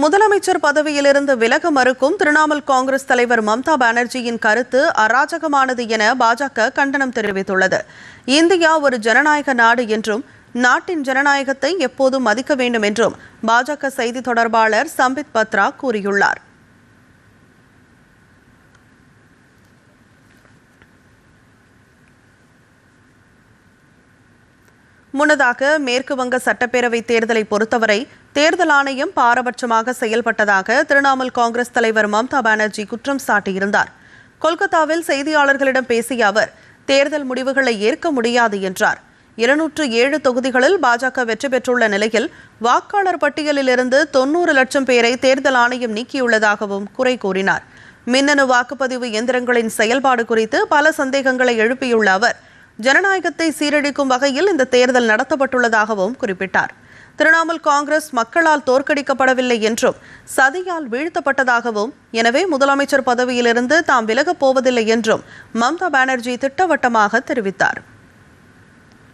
முதலமைச்சர் பதவியிலிருந்து விலக மறுக்கும் திரிணாமுல் காங்கிரஸ் தலைவர் மம்தா பானர்ஜியின் கருத்து அராஜகமானது என பாஜக கண்டனம் தெரிவித்துள்ளது. இந்தியா ஒரு ஜனநாயக நாடு என்றும் நாட்டின் ஜனநாயகத்தை எப்போதும் மதிக்க வேண்டும் என்றும் பாஜக செய்தி தொடர்பாளர் சம்பித் பத்ரா கூறியுள்ளார். முன்னதாக மேற்கு வங்க சட்டப்பேரவை தேர்தலை பொறுத்தவரை தேர்தல் ஆணையம் பாரபட்சமாக செயல்பட்டதாக திரிணாமுல் காங்கிரஸ் தலைவர் மம்தா பானர்ஜி குற்றம் சாட்டியிருந்தார். கொல்கத்தாவில் செய்தியாளர்களிடம் பேசிய அவர் தேர்தல் முடிவுகளை ஏற்க முடியாது என்றார். 207 தொகுதிகளில் பாஜக வெற்றி பெற்றுள்ள நிலையில் வாக்காளர் பட்டியலிலிருந்து 90 லட்சம் பேரை தேர்தல் ஆணையம் நீக்கியுள்ளதாகவும் குறை கூறினார். மின்னணு வாக்குப்பதிவு எந்திரங்களின் செயல்பாடு குறித்து பல சந்தேகங்களை எழுப்பியுள்ள அவர் ஜனநாயகத்தை சீரழிக்கும் வகையில் இந்த தேர்தல் நடத்தப்பட்டுள்ளதாகவும் குறிப்பிட்டார். திரிணாமுல் காங்கிரஸ் மக்களால் தோற்கடிக்கப்படவில்லை என்றும் சதியால் வீழ்த்தப்பட்டதாகவும், எனவே முதலமைச்சர் பதவியிலிருந்து தாம் விலகப் போவதில்லை என்றும் மம்தா பானர்ஜி திட்டவட்டமாக தெரிவித்தார்.